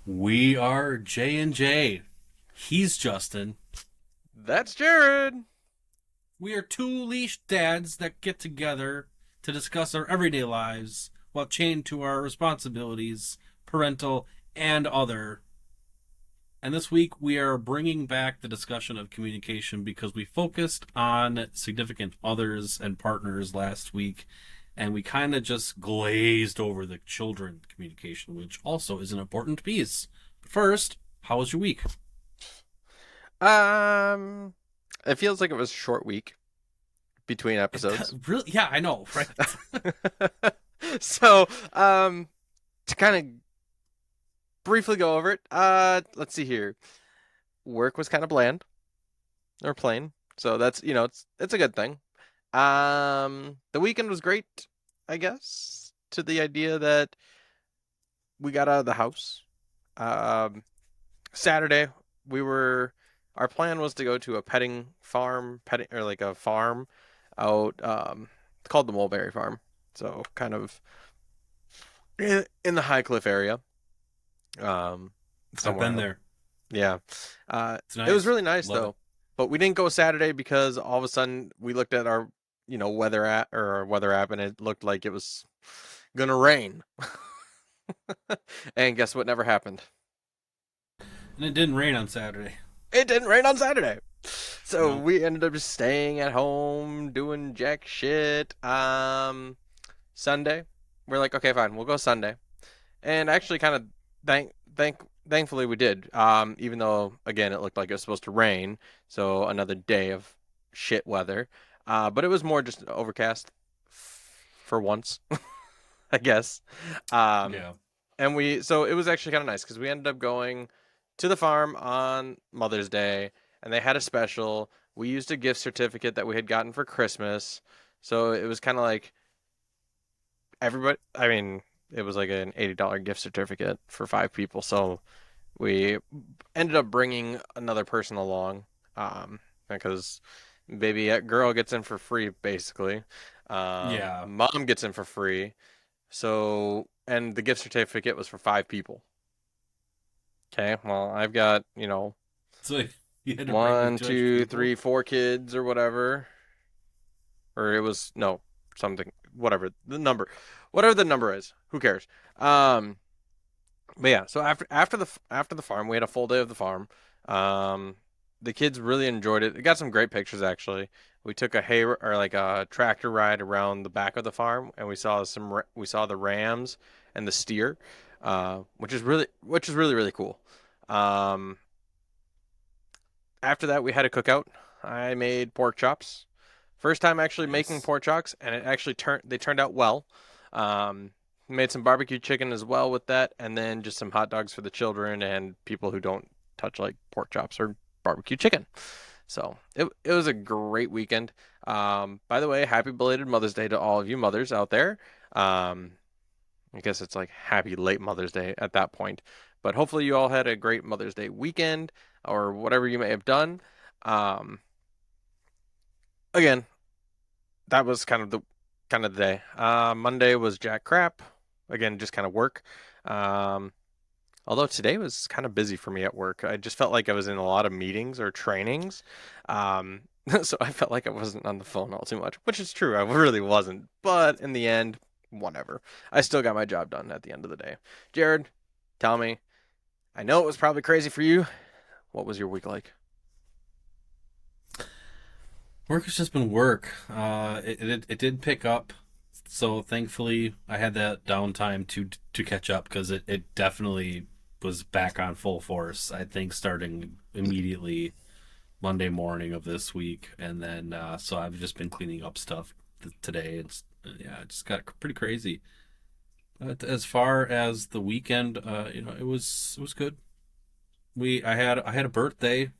We are J and J. He's Justin. That's Jared. We are two leashed dads that get together to discuss our everyday lives while chained to our responsibilities, parental and other. And this week we are bringing back the discussion of communication because we focused on significant others and partners last week, and we kind of just glazed over the children communication, which also is an important piece. But first, how was your week? Um, it feels like it was a short week between episodes. Really? Yeah, I know, right? So, to kind of briefly go over it, let's see here. Work was kind of bland or plain, so it's a good thing. The weekend was great, I guess, to the idea that we got out of the house. Um, Saturday, we were our plan was to go to a petting or like a farm out called the Mulberry Farm. So kind of in the High Cliff area. Um I've somewhere been out. there. Yeah. It's It was nice. really nice Love it. though. But we didn't go Saturday because all of a sudden we looked at our weather app and it looked like it was gonna rain. And guess what never happened? And it didn't rain on Saturday. It didn't rain on Saturday. So No. we ended up just staying at home, doing jack shit. Sunday, we're like, okay, fine, we'll go Sunday. And actually, kind of thankfully we did. Even though again it looked like it was supposed to rain, so another day of shit weather. But it was more just overcast for once, I guess. Um, Yeah. and so it was actually kind of nice because we ended up going to the farm on Mother's Day, and they had a special. We used a gift certificate that we had gotten for Christmas, so it was kind of like everybody. I mean, it was like an $80 gift certificate for five people, so we ended up bringing another person along, because baby girl gets in for free basically. Yeah. Mom gets in for free. So, and the gift certificate was for five people. Okay, well, I've got, So you had to bring like one, two extra two, people? three, four kids or whatever. Or it was, no, something, whatever the number is. Who cares? Um, but yeah, so after the farm, we had a full day of the farm. Um, the kids really enjoyed it. It got some great pictures actually. We took a hay or like a tractor ride around the back of the farm, and we saw the rams and the steer, which is really really cool. Um, After that, we had a cookout. I made pork chops. First time actually making Nice. pork chops, and they turned out well. Um, Made some barbecue chicken as well with that, and then just some hot dogs for the children and people who don't touch like pork chops or barbecue chicken. So it was a great weekend. By the way, happy belated Mother's Day to all of you mothers out there. Um, I guess it's like happy late Mother's Day at that point. But hopefully you all had a great Mother's Day weekend or whatever you may have done. Um, Again, that was kind of the day. Monday was jack crap. Again, just kind of work. Um, Although today was kind of busy for me at work. I just felt like I was in a lot of meetings or trainings. Um, so I felt like I wasn't on the phone all too much, which is true. I really wasn't. But in the end, whatever. I still got my job done at the end of the day. Jared, tell me. I know it was probably crazy for you. What was your week like? Work has just been work. It did pick up, so thankfully I had that downtime to catch up because it definitely was back on full force. I think starting immediately Monday morning of this week, and then so I've just been cleaning up stuff today. It's yeah, it just got pretty crazy. But as far as the weekend, it was good. I had a birthday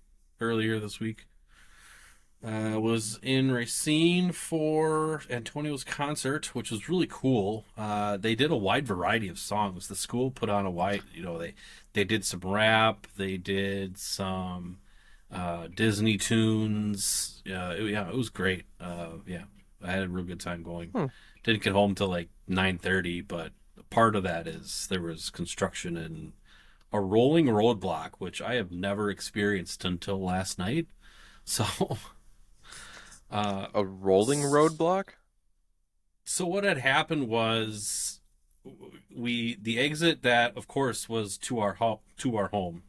earlier this week. Was in Racine for Antonio's concert, which was really cool. They did a wide variety of songs. The school put on a wide, they did some rap, they did some Disney tunes. Yeah, it was great. Yeah, I had a real good time going. Hmm. Didn't get home till like 9:30, but part of that is there was construction and a rolling roadblock, which I have never experienced until last night. So, uh, A rolling roadblock? so what had happened was the exit that, of course, was to our home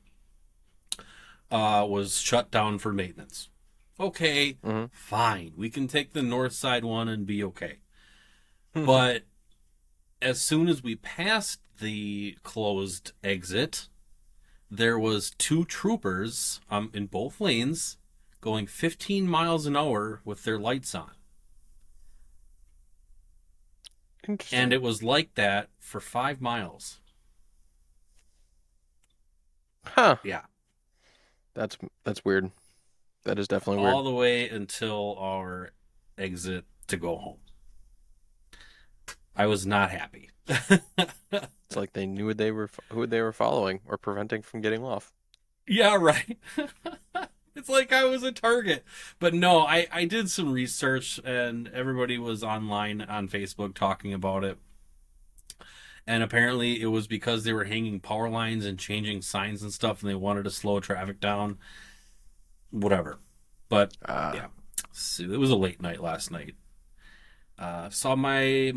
was shut down for maintenance. Okay, Mm-hmm. fine. We can take the north side one and be okay. But as soon as we passed the closed exit, there was two troopers in both lanes going 15 miles an hour with their lights on. And Interesting. it was like that for 5 miles. Huh. Yeah. That's that's weird. That is definitely weird. All the way until our exit to go home. I was not happy. It's like they knew who they were following or preventing from getting off. Yeah, right. It's like I was a target. But no, I did some research and everybody was online on Facebook talking about it. And apparently it was because they were hanging power lines and changing signs and stuff and they wanted to slow traffic down. Whatever. But Uh, yeah, so it was a late night last night. Saw my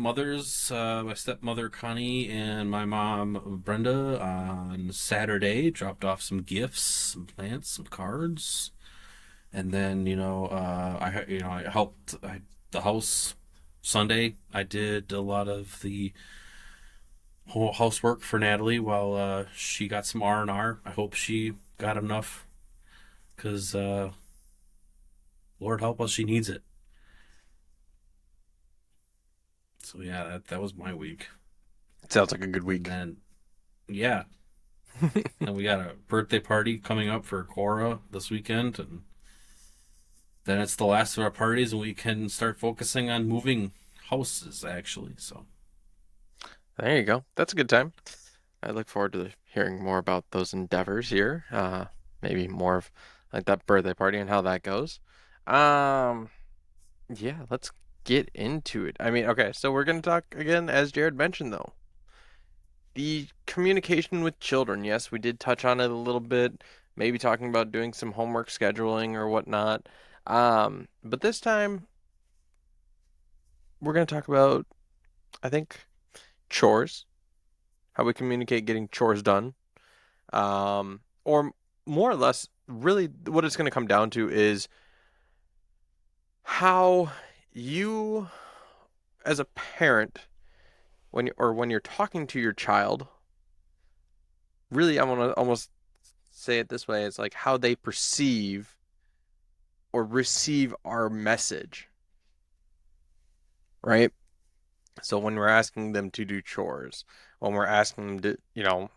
stepmother Connie, and my mom Brenda on Saturday. Dropped off some gifts, some plants, some cards, and then I helped the house. Sunday, I did a lot of the whole housework for Natalie while she got some R&R. I hope she got enough because Lord help us, she needs it. So yeah, that was my week. sounds like a good And week. then yeah, and we got a birthday party coming up for Cora this weekend, and then it's the last of our parties, and we can start focusing on moving houses actually. So There you go. That's a good time. I look forward to hearing more about those endeavors here. Maybe more of like that birthday party and how that goes. Um, yeah, let's get into it. I mean, okay, so we're gonna talk again, as Jared mentioned, though. The communication with children. Yes, we did touch on it a little bit, maybe talking about doing some homework scheduling or whatnot. But this time we're gonna talk about, I think, chores, how we communicate getting chores done. Or more or less, really, what it's going to come down to is how you, as a parent, when you're talking to your child, really, I want to almost say it this way: it's like how they perceive or receive our message, right? So when we're asking them to do chores, when we're asking them to,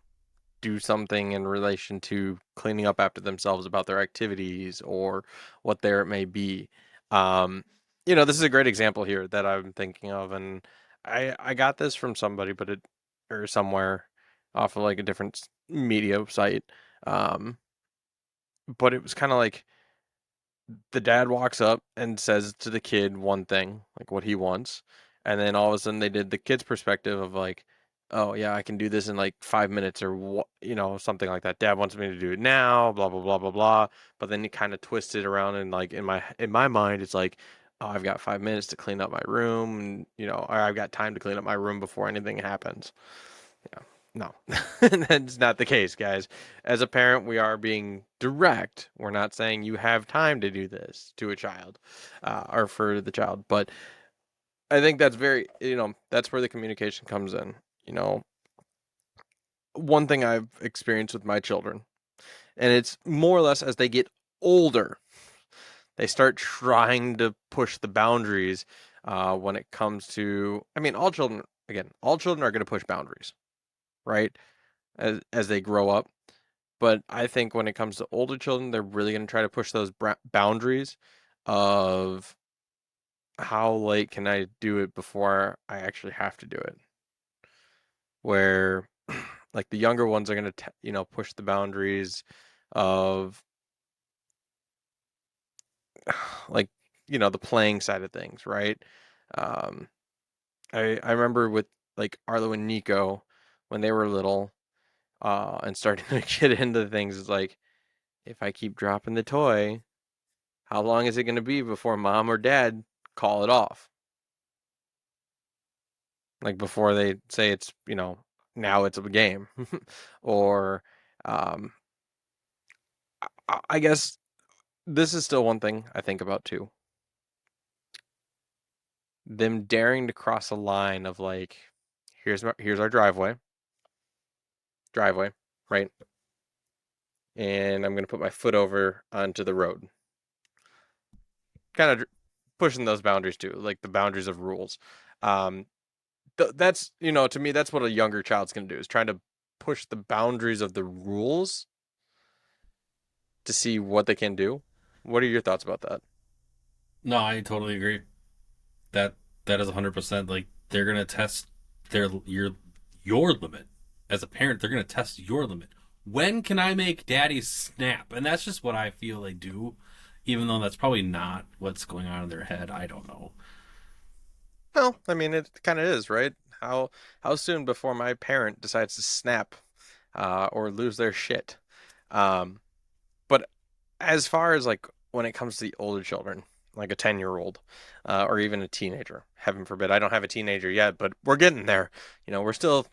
do something in relation to cleaning up after themselves about their activities or what there it may be. Um, this is a great example here that I'm thinking of, and I got this from somebody, but it or somewhere off of like a different media site. Um, but it was kind of like the dad walks up and says to the kid one thing, like what he wants, and then all of a sudden they did the kid's perspective of like, oh yeah, I can do this in like 5 minutes or what, something like that. Dad wants me to do it now, blah blah blah blah blah. But then he kind of twists it around and like in my mind, it's like, oh, I've got 5 minutes to clean up my room, and or I've got time to clean up my room before anything happens. Yeah. No, that's not the case, guys. As a parent, we are being direct. We're not saying you have time to do this to a child or for the child. But I think that's that's where the communication comes in. You know, one thing I've experienced with my children, and it's more or less as they get older, they start trying to push the boundaries when it comes to, I mean, all children are going to push boundaries, right? As they grow up. But I think when it comes to older children, they're really going to try to push those boundaries of how late can I do it before I actually have to do it. Where like the younger ones are going to, push the boundaries of like, the playing side of things, right? Um, I remember with like Arlo and Nico when they were little, and starting to get into things. It's like, if I keep dropping the toy, how long is it going to be before mom or dad call it off? Like before they say it's, now it's a game. Or um, I guess this is still one thing I think about too. Them daring to cross a line of like, here's our driveway, right? And I'm going to put my foot over onto the road. Kind of pushing those boundaries too, like the boundaries of rules. Um, that's, to me, that's what a younger child's going to do, is trying to push the boundaries of the rules to see what they can do. What are your thoughts about that? No, I totally agree. That that is 100% like they're gonna test your limit as a parent. They're gonna test your limit. When can I make daddy snap? And that's just what I feel they do, even though that's probably not what's going on in their head. I don't know. Well, I mean, it kind of is, right? How soon before my parent decides to snap, or lose their shit? Um, but as far as like when it comes to the older children, like a 10-year-old, or even a teenager, heaven forbid, I don't have a teenager yet, but we're getting there. We're still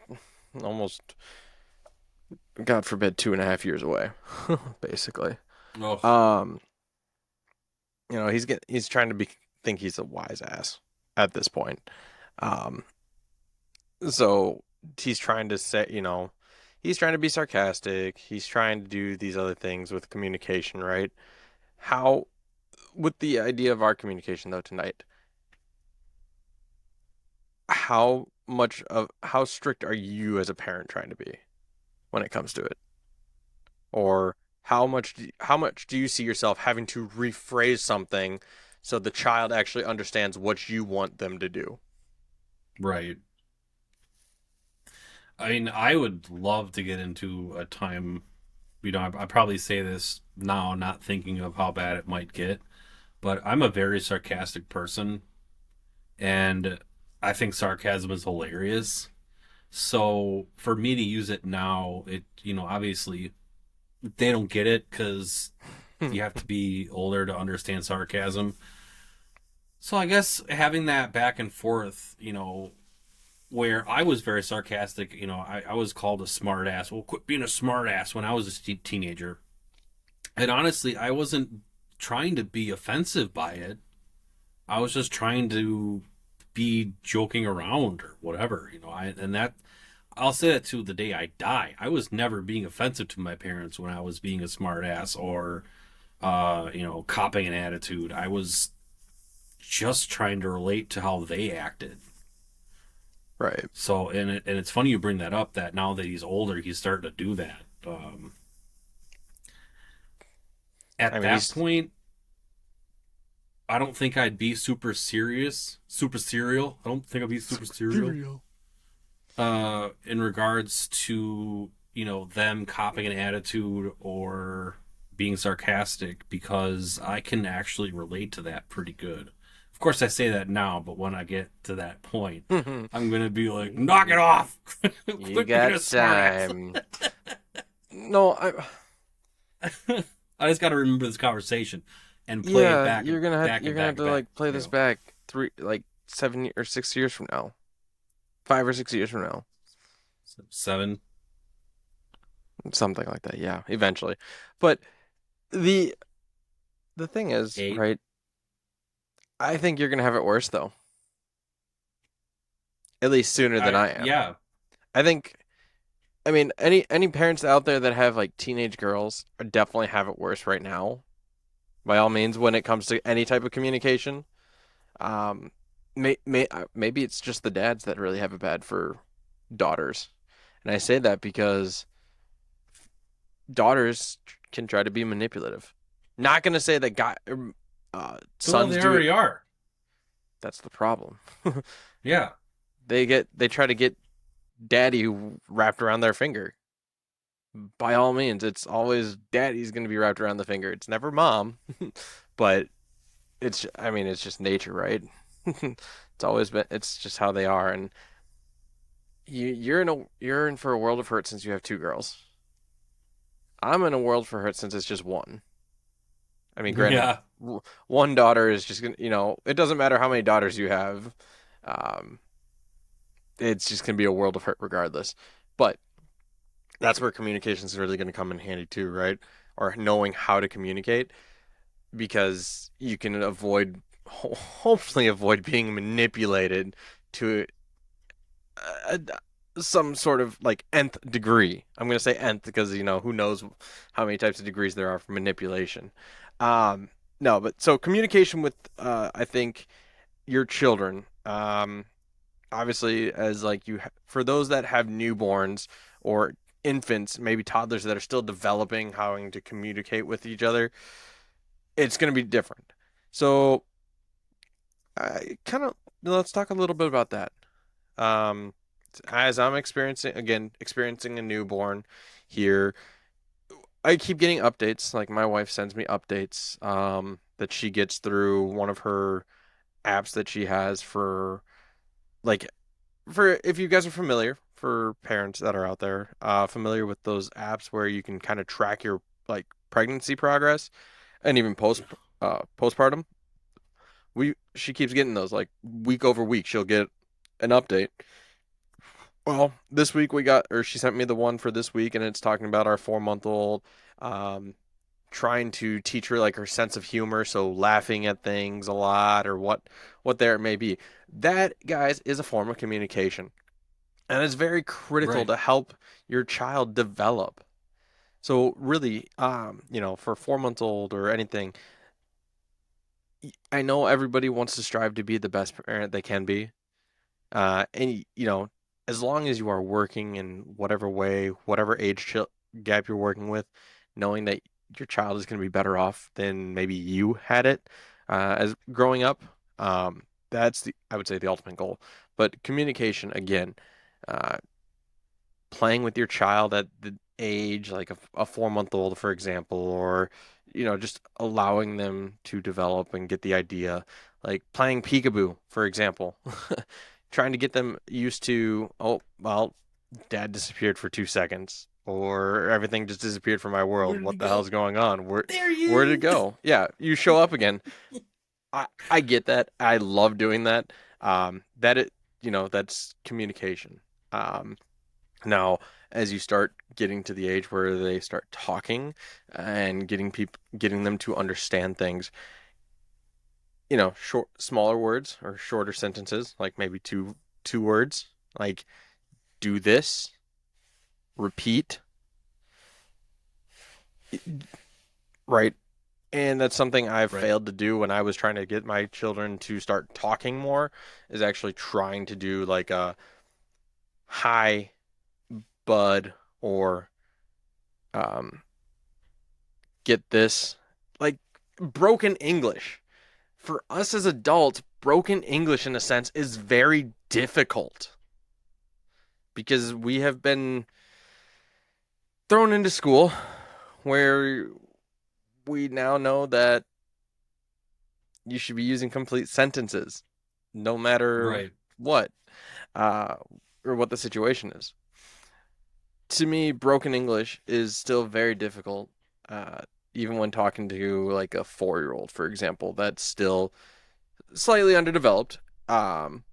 almost, God forbid, 2.5 years away, basically. Oh, Um, he's trying to think he's a wise ass at this point. Um, so he's trying to say, he's trying to be sarcastic. He's trying to do these other things with communication, right? How, with the idea of our communication though tonight, how strict are you as a parent trying to be when it comes to it? Or how much do you see yourself having to rephrase something so the child actually understands what you want them to do? right. I mean, I would love to get into a time. I probably say this now, not thinking of how bad it might get, but I'm a very sarcastic person, and I think sarcasm is hilarious. So for me to use it now, obviously they don't get it because you have to be older to understand sarcasm. So I guess having that back and forth, where I was very sarcastic, I was called a smart ass. Well, quit being a smart ass when I was a teenager. And honestly, I wasn't trying to be offensive by it. I was just trying to be joking around or whatever, and that I'll say that to the day I die. I was never being offensive to my parents when I was being a smart ass or copping an attitude. I was just trying to relate to how they acted. Right. So, and it's funny you bring that up. That now that he's older, he's starting to do that. I At mean, that he's point, I don't think I'd be super serious, super serial. I don't think I'd be super serial. Cereal. In regards to them copying an attitude or being sarcastic, because I can actually relate to that pretty good. Of course, I say that now, but when I get to that point, I'm gonna be like, "Knock it off! You Quit being got a smartass." time. No, I just got to remember this conversation and play it yeah, back and back you're and gonna have back and to back. like play this back 7 or 6 years from now, 5 or 6 years from now, 7, something like that. Yeah, eventually. But the the thing is, 8. right? I think you're gonna have it worse though, at least sooner than I am. Yeah, I think. I mean, any parents out there that have like teenage girls are definitely have it worse right now. By all means, when it comes to any type of communication. Um, maybe it's just the dads that really have it bad for daughters. And I say that because daughters can try to be manipulative. Not going to say that well, sons they do it. already are. That's the problem. Yeah. They try to get daddy wrapped around their finger. By all means, it's always daddy's going to be wrapped around the finger. It's never mom, but I mean, it's just nature, right? It's always been, it's just how they are. And you're in for a world of hurt since you have two girls. I'm in a world for hurt since it's just one. I mean, granted, Yeah, one daughter is just gonna, it doesn't matter how many daughters you have. Um, it's just gonna be a world of hurt regardless. But that's where communication is really gonna come in handy too, right? Or knowing how to communicate because you can hopefully avoid being manipulated to uh, some sort of like nth degree. I'm going to say nth because who knows how many types of degrees there are for manipulation. Um, no, but so communication with I think your children. Obviously, as like for those that have newborns or infants, maybe toddlers that are still developing how to communicate with each other, it's going to be different. So I kind of let's talk a little bit about that. Um, as I'm experiencing a newborn here, I keep getting updates. Like my wife sends me updates that she gets through one of her apps that she has like for if you guys are familiar, for parents that are out there, familiar with those apps where you can kind of track your like pregnancy progress and even postpartum. She keeps getting those like week over week. She'll get an update. Well, this week she sent me the one for this week, and it's talking about our 4 month old, um, trying to teach her like her sense of humor, so laughing at things a lot or what there it may be. That, guys, is a form of communication, and it's very critical right, to help your child develop. So really, for 4 months old or anything, I know everybody wants to strive to be the best parent they can be. And as long as you are working in whatever way, whatever gap you're working with, knowing that your child is going to be better off than maybe you had it as growing up, that's I would say the ultimate goal. But communication again, uh, playing with your child at the age like a 4 month old, for example, or just allowing them to develop and get the idea, like playing peekaboo, for example, trying to get them used to, oh, well, dad disappeared for 2 seconds. Or everything just disappeared from my where world. did What it the hell's go? going on? There he Where did it is. go? Yeah, you show up again. I get that. I love doing that. That's communication. Um, Now, as you start getting to the age where they start talking and getting them to understand things, smaller words or shorter sentences, like maybe two words, like do this, repeat, right? And that's something I've Right, failed to do when I was trying to get my children to start talking more, is actually trying to do like a hi, bud, or um, get this, like broken English. For us as adults, broken English in a sense is very difficult because we have been thrown into school where we now know that you should be using complete sentences no matter right. what, uh, or what the situation is. To me, broken English is still very difficult, uh, even when talking to like a 4 year old, for example, that's still slightly underdeveloped. Um,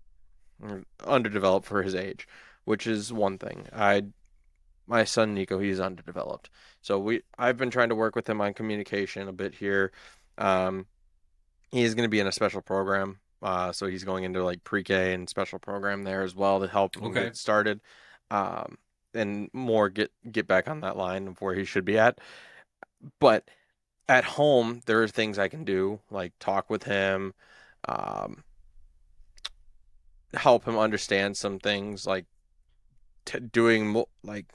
Underdeveloped for his age, which is one thing. My son Nico, he's underdeveloped. So I've been trying to work with him on communication a bit here. Um, he's going to be in a special program. So he's going into like pre-K and special program there as well to help him Okay, get started. Um, and more get back on that line of where he should be at. But at home, there are things I can do, like talk with him, um, help him understand some things, like doing like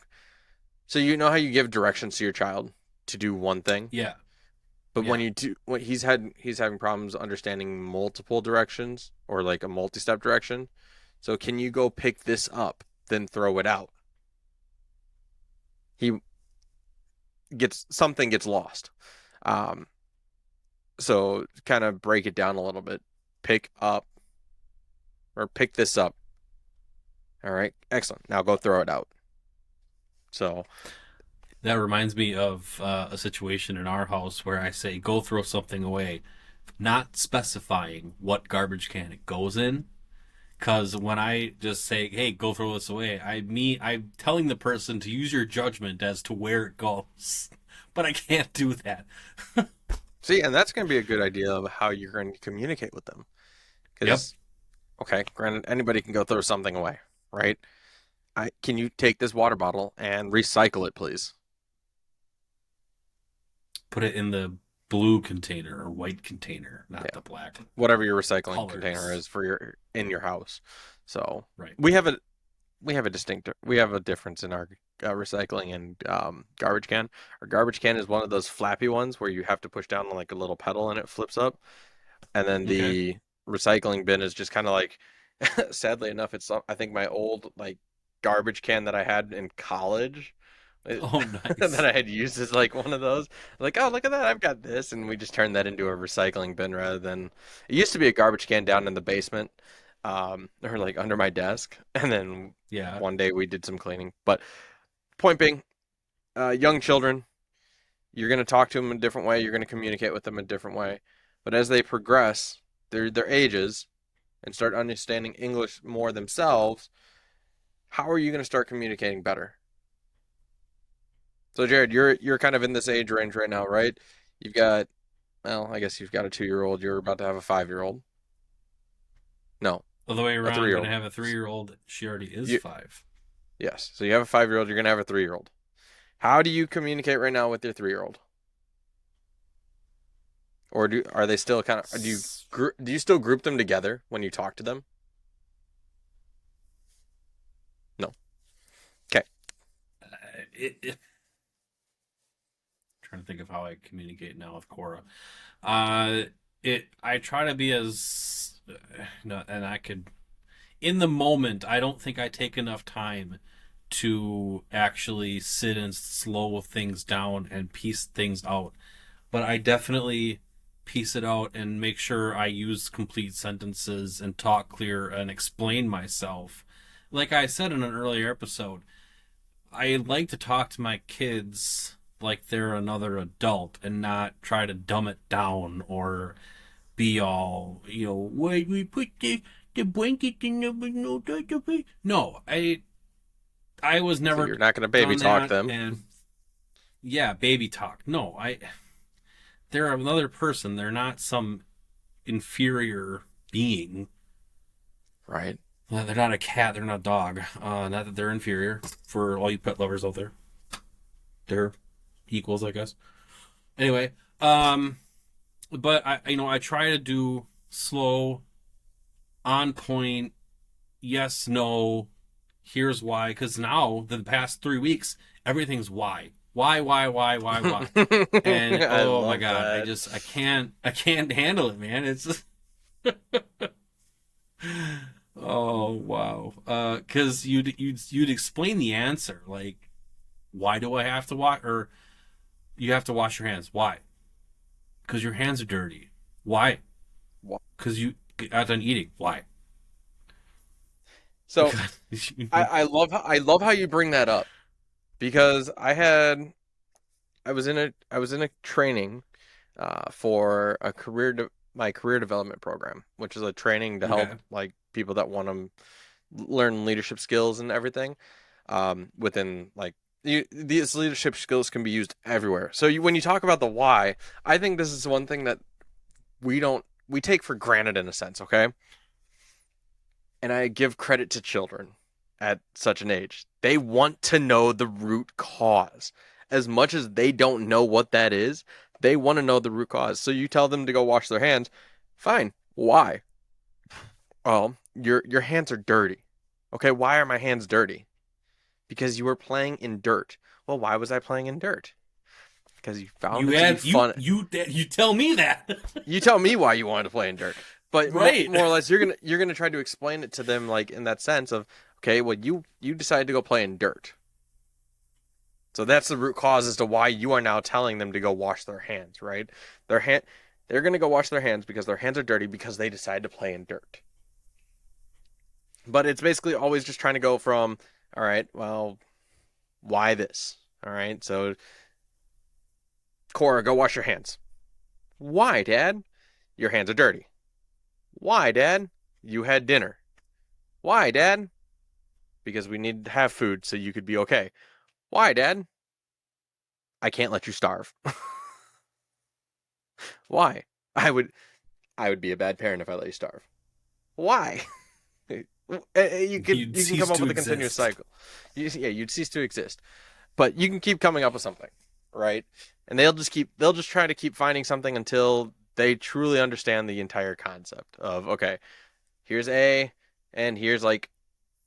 so how you give directions to your child to do one thing, yeah, but when yeah. you do when he's having problems understanding multiple directions or like a multi-step direction. So can you go pick this up, then throw it out? He gets lost. Um, so kind of break it down a little bit. Pick up or pick this up All right, excellent. Now go throw it out. So, That reminds me of a situation in our house where I say, go throw something away, not specifying what garbage can it goes in. Because when I just say, hey, go throw this away, I'm telling the person to use your judgment as to where it goes. But I can't do that. see, and that's going to be a good idea of how you're going to communicate with them. Yep. Because, okay, granted, anybody can go throw something away, right? Can you take this water bottle and recycle it, please? Put it in the blue container or white container, not Yeah, the black. whatever your recycling container Colors. is for your in your house. So Right. we have a we have a difference in our recycling and garbage can. Our garbage can is one of those flappy ones where you have to push down on like a little pedal and it flips up. And then Okay. the recycling bin is just kind of like, sadly enough, I think my old like garbage can that I had in college Oh, that nice. I had used as like one of those. Like, oh, look at that, I've got this, and we just turned that into a recycling bin rather than it used to be a garbage can down in the basement, or like under my desk, and then Yeah. one day we did some cleaning. But point being, young children, you're going to talk to them in a different way. You're going to communicate with them in a different way. But as they progress, their ages and start understanding English more themselves, how are you going to start communicating better? So Jared, you're kind of in this age range right now, right? You've got, well, I guess you've got a 2-year-old. You're about to have a 5-year-old. No, Other way a around, I'm going to 3-year-old. have a 3-year-old. She already is You, 5. yes. So you have a 5-year-old. You're going to have a 3-year-old. How do you communicate right now with your 3-year-old? Or are they still kind of do you still group them together when you talk to them? No. Okay. It, it, Trying to think of how I communicate now with Cora. Uh, I try to be as no, and I could in the moment. I don't think I take enough time to actually sit and slow things down and piece things out. But I definitely piece it out and make sure I use complete sentences and talk clear and explain myself. Like I said in an earlier episode, I like to talk to my kids like they're another adult and not try to dumb it down or be all, why we put the blanket in the no, no, I was So never you're not going to baby done talk that, them, and yeah, baby talk. No, they're another person. They're not some inferior being. right? They're not a cat. They're not a dog. Not that they're inferior for all you pet lovers out there. They're equals, I guess. Anyway, but I try to do slow, on point, yes, no, here's why. Because now, the past 3 weeks, everything's why. Why? And I oh my love god, that. I can't handle it, man. It's just, oh wow. Because you'd explain the answer like, why do I have to wash, or you have to wash your hands? Why? Because your hands are dirty. Why? Because you got done eating. Why? So I love how you bring that up because I was in a training for my career development program, which is a training to help Okay. like people that want to learn leadership skills and everything within like these leadership skills can be used everywhere. So when you talk about the why, I think this is one thing that we take for granted in a sense, okay? And I give credit to children at such an age. They want to know the root cause. As much as they don't know what that is, they want to know the root cause. So you tell them to go wash their hands. Fine. Why? Well, your hands are dirty. Okay, why are my hands dirty? Because you were playing in dirt. Well, why was I playing in dirt? Because you found You it to be had fun. you tell me that. You tell me why you wanted to play in dirt. But Right. more or less, you're gonna try to explain it to them like in that sense of, okay, well you decided to go play in dirt, so that's the root cause as to why you are now telling them to go wash their hands, right? Their hand, they're gonna go wash their hands because their hands are dirty because they decided to play in dirt. But it's basically always just trying to go from, all right, well, why this? All right, so Cora, go wash your hands. Why, Dad? Your hands are dirty. Why, Dad? You had dinner. Why, Dad? Because we need to have food so you could be okay. Why, Dad? I can't let you starve. Why? I would I would be a bad parent if I let you starve. Why? You'd You can cease come up to with a continuous exist. cycle. Yeah, you'd cease to exist. But you can keep coming up with something, right? And they'll just try to keep finding something until they truly understand the entire concept of, okay, here's A and here's like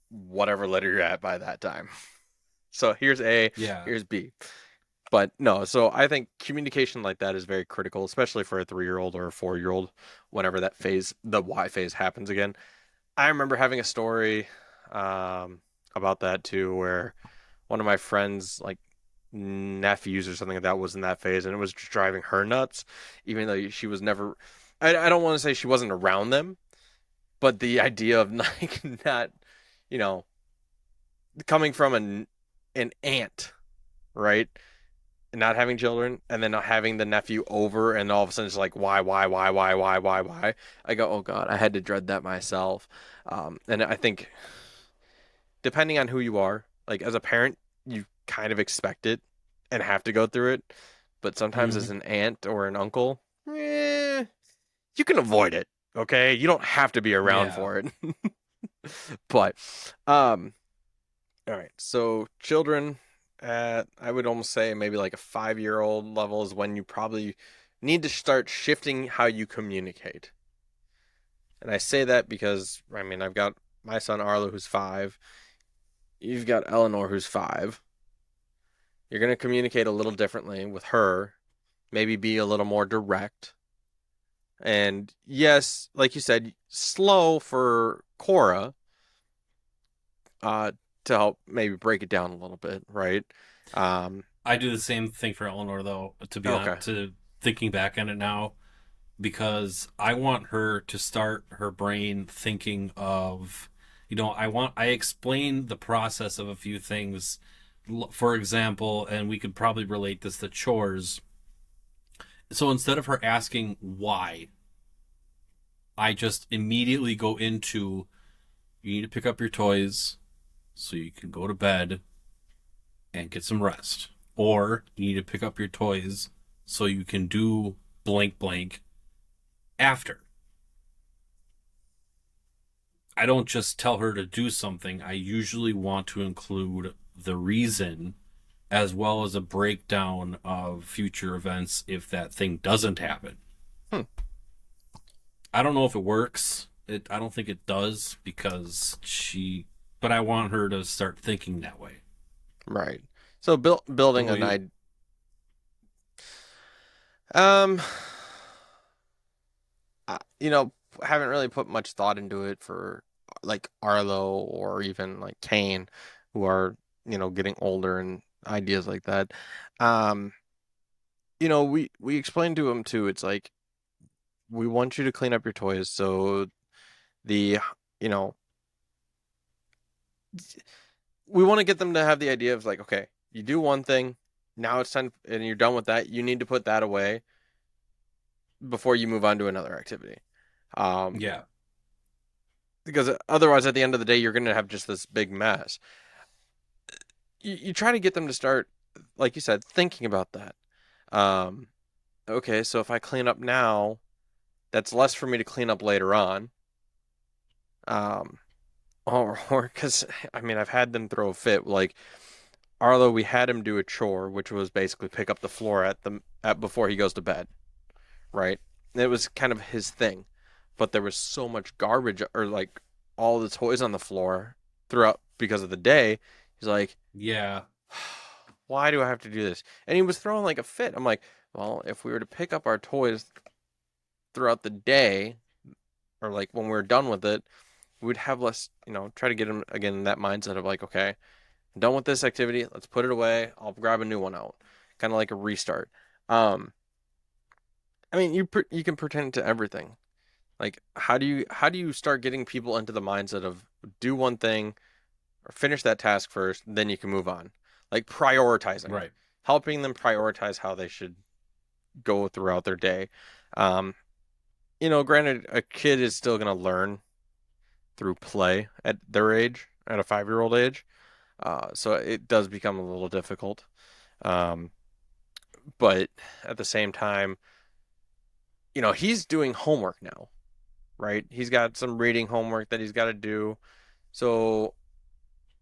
whatever letter you're at by that time. So here's A, Yeah. here's B. But no, so I think communication like that is very critical, especially for a 3-year-old or a 4-year-old, whenever that phase, the Y phase happens again. I remember having a story about that too, where one of my friends, like nephews or something like that, was in that phase, and it was just driving her nuts, even though she was never. I don't want to say she wasn't around them, but the idea of like not, you know, coming from an aunt, right? Not having children and then not having the nephew over and all of a sudden it's like why. I go, oh God, I had to dread that myself. And I think depending on who you are, like as a parent, you kind of expect it and have to go through it. But sometimes as Hmm. an aunt or an uncle, you can avoid it. Okay, you don't have to be around Yeah. for it. But um, all right. So children at I would almost say maybe like a 5-year old level is when you probably need to start shifting how you communicate. And I say that because I mean I've got my son Arlo who's 5. You've got Eleanor who's 5. You're going to communicate a little differently with her, maybe be a little more direct. And yes, like you said, slow for Cora, uh, to help maybe break it down a little bit, right? Um, I do the same thing for Eleanor, though. To be on okay. to thinking back on it now, because I want her to start her brain thinking of, I explain the process of a few things. For example, and we could probably relate this to chores. So instead of her asking why, I just immediately go into, you need to pick up your toys so you can go to bed and get some rest. Or you need to pick up your toys so you can do blank blank after. I don't just tell her to do something. I usually want to include the reason as well as a breakdown of future events if that thing doesn't happen. Hmm. I don't know if it works. I don't think it does but I want her to start thinking that way. Right. So What building about an you? I um you know, haven't really put much thought into it for like Arlo or even like Kane, who are, getting older and ideas like that. Um, we explained to him too, it's like we want you to clean up your toys so the you know we want to get them to have the idea of like, okay, you do one thing, now it's time and you're done with that, you need to put that away before you move on to another activity. Um, Yeah. because otherwise at the end of the day you're going to have just this big mess. You try to get them to start, like you said, thinking about that. Um, okay, so if I clean up now, that's less for me to clean up later on. Um, or because I mean, I've had them throw a fit. Like Arlo, we had him do a chore, which was basically pick up the floor at before he goes to bed, right? And it was kind of his thing, but there was so much garbage or like all the toys on the floor throughout because of the day. He's like, Yeah. why do I have to do this? And he was throwing like a fit. I'm like, well, if we were to pick up our toys throughout the day, or like when we are done with it, we would have less, try to get him again in that mindset of like, okay, I'm done with this activity. Let's put it away. I'll grab a new one out. Kind of like a restart. Um, I mean, you can pretend to everything. Like how do you start getting people into the mindset of do one thing or finish that task first, then you can move on. Like prioritizing, Right. helping them prioritize how they should go throughout their day. Um, Granted, a kid is still going to learn through play at their age, at a 5-year-old age. So it does become a little difficult. Um, but at the same time, he's doing homework now, right? He's got some reading homework that he's got to do. So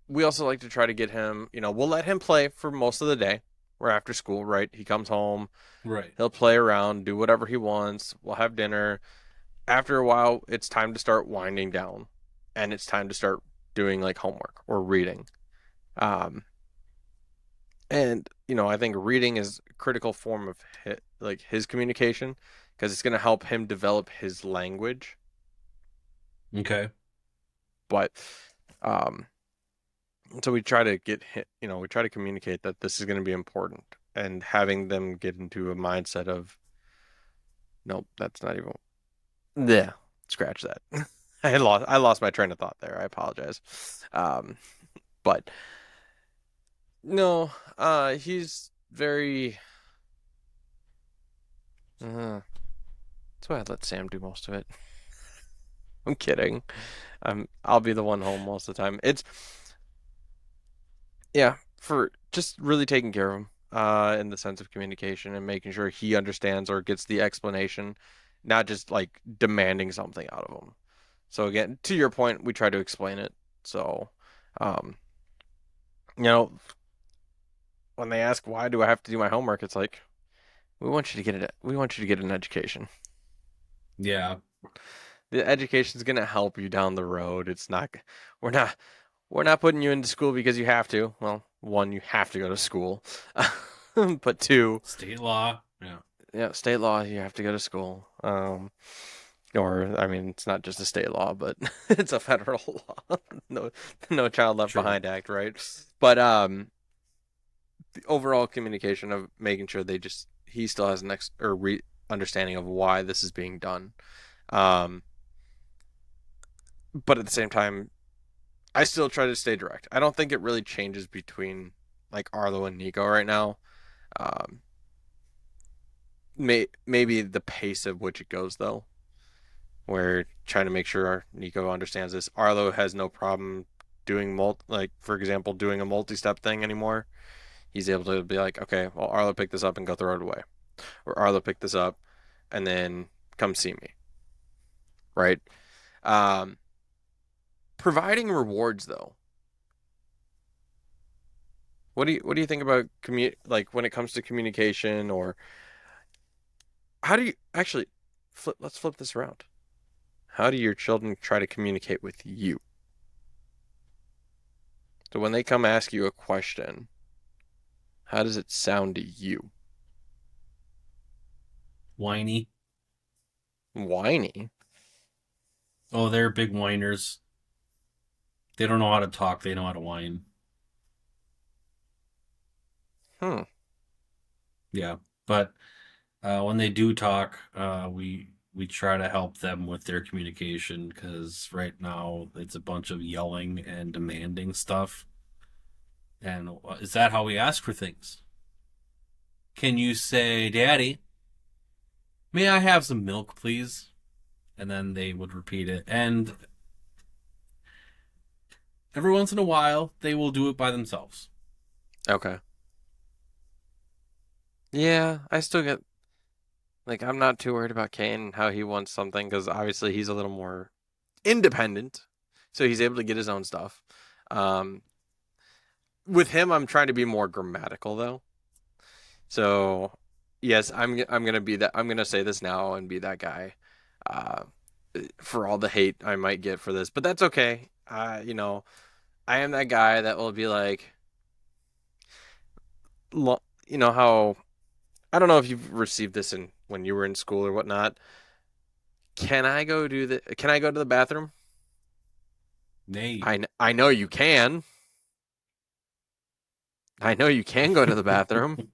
we also like to try to get him, we'll let him play for most of the day. We're after school, right? He comes home, Right. he'll play around, do whatever he wants. We'll have dinner. After a while, it's time to start winding down and it's time to start doing like homework or reading. Um, and I think reading is a critical form of his communication because it's going to help him develop his language. Okay. But um, so we try to we try to communicate that this is going to be important and having them get into a mindset of, nope, that's not even, yeah, scratch that. I lost my train of thought there. I apologize. Um, but no, he's very, that's why I let Sam do most of it. I'm kidding. I'll be the one home most of the time. It's Yeah, for just really taking care of him, in the sense of communication and making sure he understands or gets the explanation, not just like demanding something out of him. So again, to your point, we try to explain it. So, um, you know, when they ask why do I have to do my homework, it's like we want you to get an education. Yeah. The education is going to help you down the road. We're not we're not putting you into school because you have to. Well, one, you have to go to school. But two, State law. Yeah. yeah, state law, you have to go to school. Or I mean, it's not just a state law, but it's a federal law. No, no Child Left True. Behind Act, right? But the overall communication of making sure he still has an understanding of why this is being done. Um, but at the same time, I still try to stay direct. I don't think it really changes between like Arlo and Nico right now. Um, maybe the pace of which it goes though. We're trying to make sure Nico understands this. Arlo has no problem doing like for example, doing a multi-step thing anymore. He's able to be like, okay, well, Arlo pick this up and go throw it away, or Arlo pick this up and then come see me, right? Um, Providing rewards though. What do you think about like when it comes to communication, or how do you actually let's flip this around. How do your children try to communicate with you? So when they come ask you a question, how does it sound to you? Whiny. Whiny. Oh, they're big whiners. They don't know how to talk. They know how to whine. Hmm. Yeah. But when they do talk, we try to help them with their communication because right now it's a bunch of yelling and demanding stuff. And is that how we ask for things? Can you say, "Daddy, may I have some milk, please?" And then they would repeat it. And every once in a while, they will do it by themselves. Okay. Yeah, I still get like I'm not too worried about Kane and how he wants something because obviously he's a little more independent, so he's able to get his own stuff. Um, with him, I'm trying to be more grammatical though. So yes, I'm gonna be that. I'm gonna say this now and be that guy. Uh, for all the hate I might get for this, but that's okay. I am that guy that will be like, how I don't know if you've received this in when you were in school or whatnot. Can I go to the bathroom? Nay. I know you can. I know you can go to the bathroom.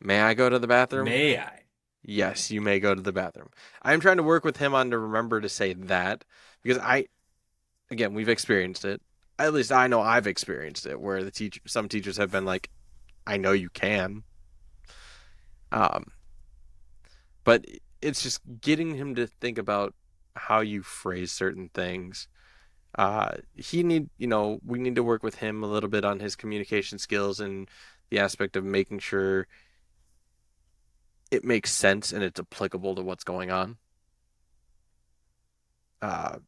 May I go to the bathroom? May I? yes, you may go to the bathroom. I'm trying to work with him on to remember to say that because again, we've experienced it. At least I know I've experienced it where some teachers have been like, I know you can. Um, but it's just getting him to think about how you phrase certain things. We need to work with him a little bit on his communication skills and the aspect of making sure it makes sense and it's applicable to what's going on.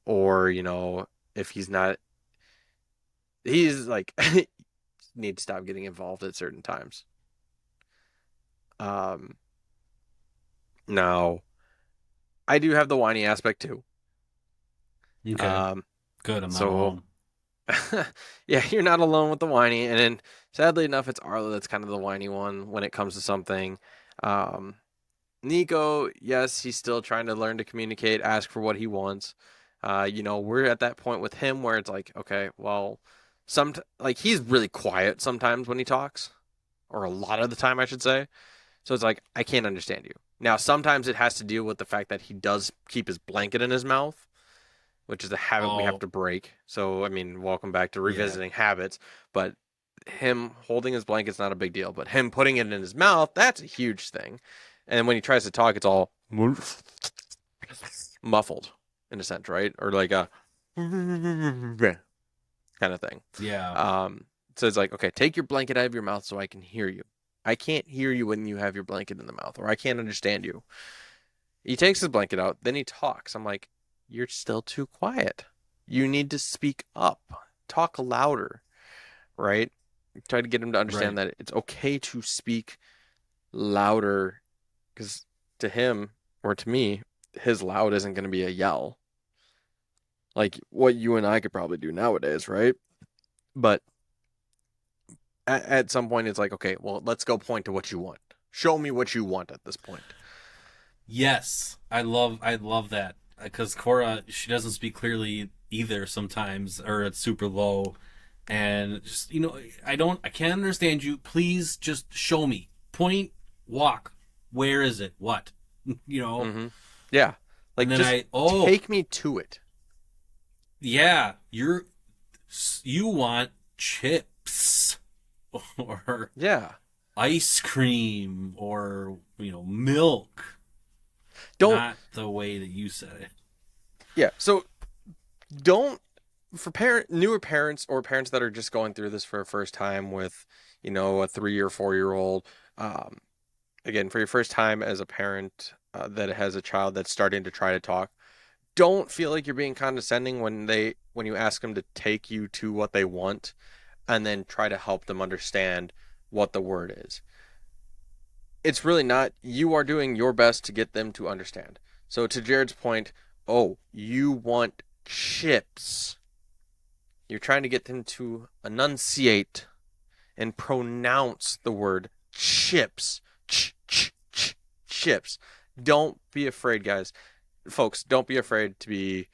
Or, if he's like, need to stop getting involved at certain times. Um, Now, I do have the whiny aspect too. Okay, Um, good. I'm not so alone. yeah, you're not alone with the whiny. And then sadly enough, it's Arlo that's kind of the whiny one when it comes to something. Um, Nico, yes, he's still trying to learn to communicate, ask for what he wants. We're at that point with him where it's like, okay, well, like he's really quiet sometimes when he talks, or a lot of the time, I should say. So it's like, I can't understand you. Now, sometimes it has to deal with the fact that he does keep his blanket in his mouth, which is a habit we have Oh, to break. So, I mean, welcome back to yeah. revisiting habits. But him holding his blanket's not a big deal, but him putting it in his mouth, that's a huge thing. And when he tries to talk, it's all muffled in a sense, right? Or like a kind of thing. Yeah. Um, so it's like, okay, take your blanket out of your mouth so I can hear you. I can't hear you when you have your blanket in the mouth, or I can't understand you. He takes his blanket out, then he talks. I'm like, you're still too quiet. You need to speak up, talk louder, right? Try to get him to understand Right. that it's okay to speak louder because to him or to me, his loud isn't going to be a yell like what you and I could probably do nowadays, right? But at some point, it's like, okay, well, let's go point to what you want. Show me what you want at this point. Yes, I love that because Cora, she doesn't speak clearly either sometimes, or it's super low, and just I can't understand you. Please just show me. Point, walk. Where is it? What? You know. Mm-hmm. Yeah. And Like, then just oh take me to it. yeah, you want chips or Yeah. ice cream or milk, Don't, not the way that you said it. yeah. So don't, for newer parents or parents that are just going through this for a first time with, a 3 or 4 year old, um, again, for your first time as a parent that has a child that's starting to try to talk, don't feel like you're being condescending when you ask them to take you to what they want and then try to help them understand what the word is. It's really not. You are doing your best to get them to understand. So to Jared's point, oh, you want chips. You're trying to get them to enunciate and pronounce the word chips. Chips. Don't be afraid, guys. Folks, don't be afraid to be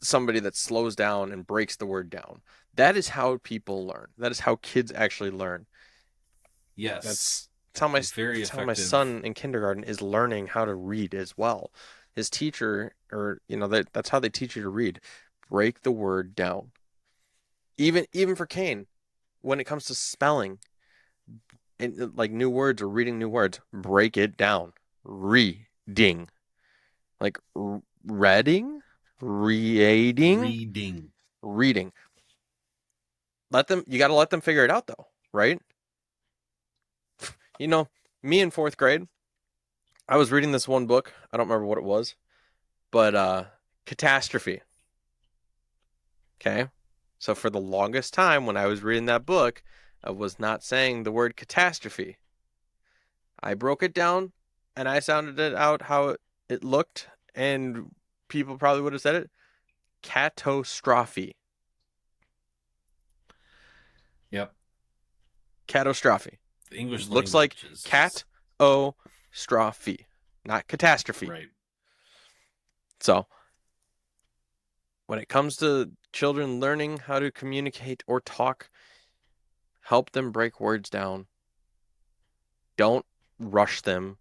somebody that slows down and breaks the word down. That is how people learn. That is how kids actually learn. Yes, That's that's how my very that's how my effective. son in kindergarten is learning how to read as well. His teacher, or that's how they teach you to read. Break the word down. Even for Kane, when it comes to spelling and like new words or reading new words, break it down. Reading, like reading, reading, Reading. reading. You got to let them figure it out though, right? You know, me in fourth grade, I was reading this one book. I don't remember what it was, but catastrophe. Okay. So for the longest time when I was reading that book, I was not saying the word catastrophe. I broke it down and I sounded it out how it looked, and people probably would have said it catastrophe. Yep. Catastrophe. The English Looks like language is cat just o strophe, not catastrophe. right. So when it comes to children learning how to communicate or talk, help them break words down. Don't rush them.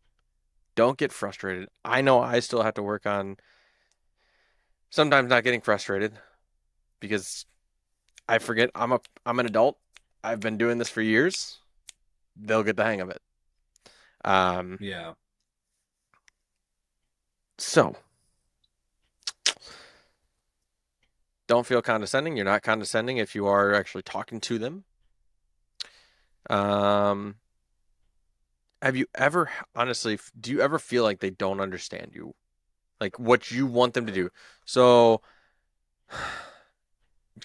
Don't get frustrated. I know I still have to work on sometimes not getting frustrated because I forget I'm an adult. I've been doing this for years. They'll get the hang of it. Um, Yeah. so don't feel condescending. You're not condescending if you are actually talking to them. Um, have you ever, honestly, do you ever feel like they don't understand you? Like what you want them to do? So,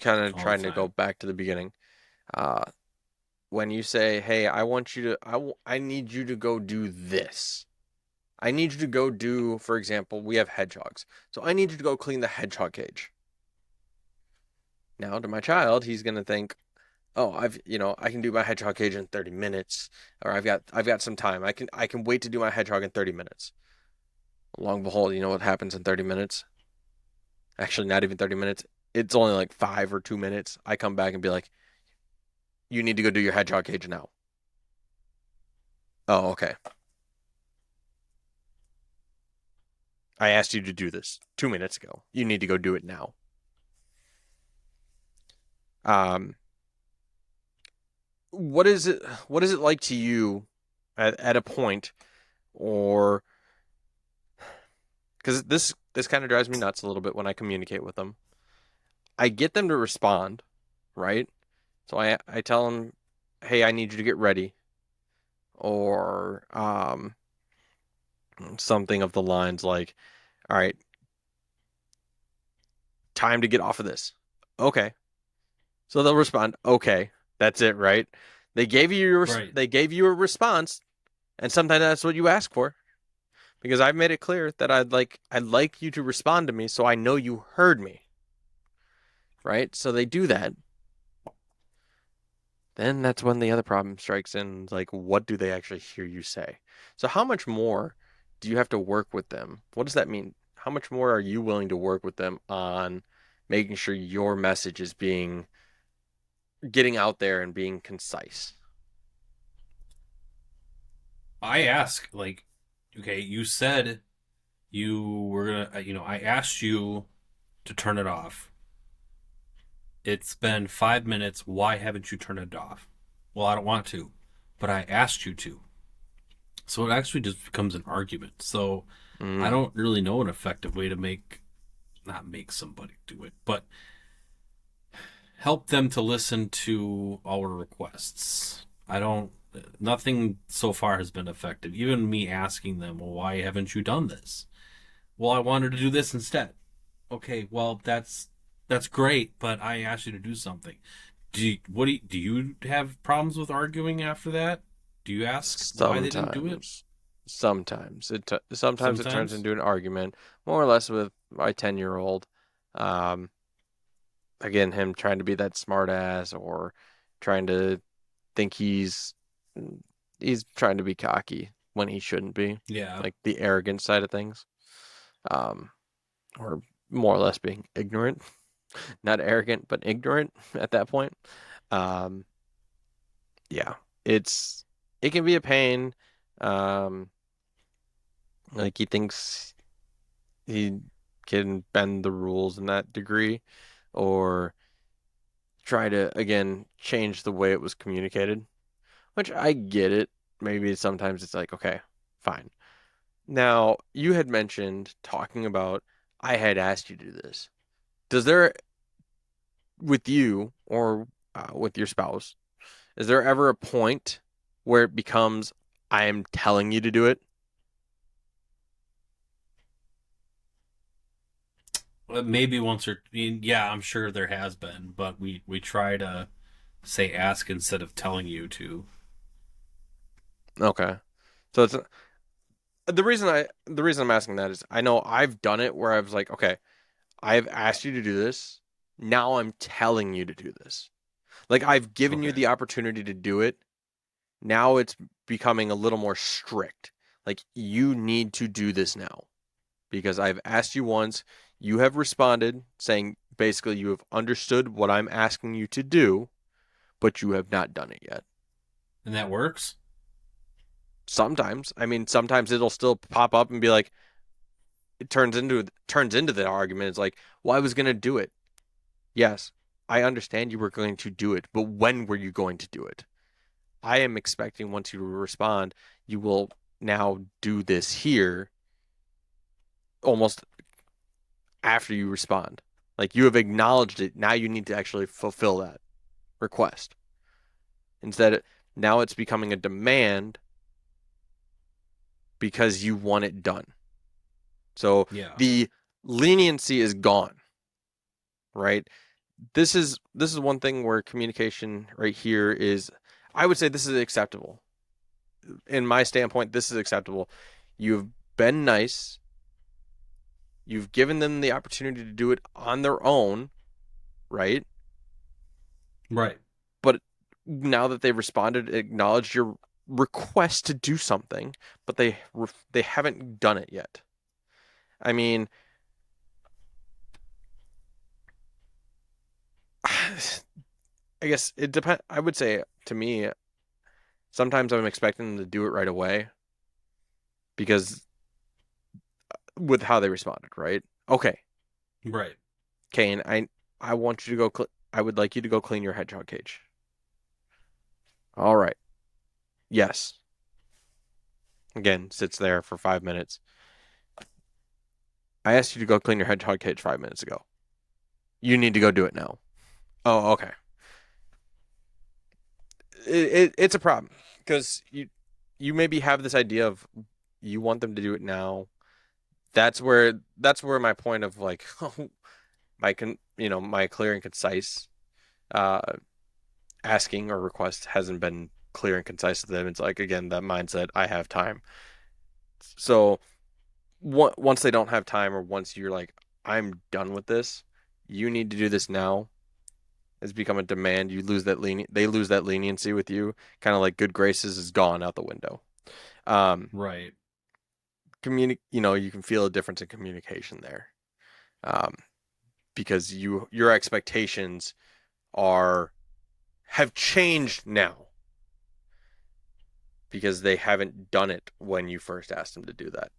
kind of All the trying to go time. back to the beginning. Uh, when you say, "Hey, I want you to, I need you to go do this. I need you to go do, for example, we have hedgehogs. So I need you to go clean the hedgehog cage." Now, to my child, he's gonna think, "Oh, I can do my hedgehog cage in 30 minutes, or I've got some time. I can wait to do my hedgehog in 30 minutes." Long and behold, you know what happens in 30 minutes? Actually, not even 30 minutes. It's only like 5 or 2 minutes. I come back and be like, "You need to go do your hedgehog cage now." Oh, okay. I asked you to do this 2 minutes ago. You need to go do it now. Um, what is it? What is it like to you at a point, or because this kind of drives me nuts a little bit when I communicate with them. I get them to respond, right? So I tell them, "Hey, I need you to get ready," or something of the lines like, "All right, time to get off of this." Okay. So they'll respond, "Okay." That's it, right? Right. They gave you a response, and sometimes that's what you ask for because I've made it clear that I'd like you to respond to me so I know you heard me, right? So they do that. Then that's when the other problem strikes in, like what do they actually hear you say? So how much more do you have to work with them? What does that mean? How much more are you willing to work with them on making sure your message is being getting out there and being concise? I ask, like, okay, you said you were gonna, I asked you to turn it off. It's been 5 minutes. Why haven't you turned it off? Well, I don't want to, but I asked you to. So it actually just becomes an argument. So I Mm, don't really know an effective way to not make somebody do it, but help them to listen to our requests. Nothing so far has been effective. Even me asking them, well, why haven't you done this? Well, I wanted to do this instead. Okay, well, that's great, but I asked you to do something. Do you have problems with arguing after that? Do you ask why they didn't do it? sometimes, sometimes it turns Sometimes. into an argument, more or less with my 10-year-old. Um, again, him trying to be that smart ass or trying to think he's trying to be cocky when he shouldn't be, Yeah. like the arrogant side of things, um, or more or less being ignorant, not arrogant, but ignorant at that point. Um, yeah, it can be a pain. Um, like he thinks he can bend the rules in that degree, or try to again change the way it was communicated, which I get it. Maybe sometimes it's like, okay, fine. Now, you had mentioned talking about I had asked you to do this. Does there, with you or with your spouse, is there ever a point where it becomes I am telling you to do it? Maybe once or yeah, I'm sure there has been, but we try to say ask instead of telling you to. Okay. So it's the reason I'm asking that is I know I've done it where I was like, okay, I've asked you to do this. Now I'm telling you to do this. Like I've given you Okay. the opportunity to do it. Now it's becoming a little more strict. Like you need to do this now because I've asked you once, you have responded saying basically you have understood what I'm asking you to do, but you have not done it yet. And that works? Sometimes. I mean, sometimes it'll still pop up and be like, it turns into the argument. It's like, well, I was gonna do it. Yes, I understand you were going to do it, but when were you going to do it? I am expecting once you respond, you will now do this here almost after you respond. Like you have acknowledged it. Now you need to actually fulfill that request. Instead, now it's becoming a demand because you want it done. So Yeah. the leniency is gone, right? This is one thing where communication right here is, I would say this is acceptable. In my standpoint, this is acceptable. You've been nice. You've given them the opportunity to do it on their own, right? Right. But now that they've responded, acknowledged your request to do something, but they haven't done it yet. I mean, I guess it depends. I would say to me, sometimes I'm expecting them to do it right away because with how they responded, right? Okay, Right. Kane, I want you to go. I would like you to go clean your hedgehog cage. All right. Yes. Again, sits there for 5 minutes. I asked you to go clean your hedgehog cage 5 minutes ago. You need to go do it now. Oh, okay. It's a problem because you maybe have this idea of you want them to do it now. That's where my point of like my clear and concise uh asking or request hasn't been clear and concise to them. It's like again that mindset, I have time. So once they don't have time, or once you're like, I'm done with this, you need to do this now, has become a demand. They lose that leniency with you. Kind of like good graces is gone out the window. Um, Right. you can feel a difference in communication there. Um, because your expectations are have changed now because they haven't done it when you first asked them to do that.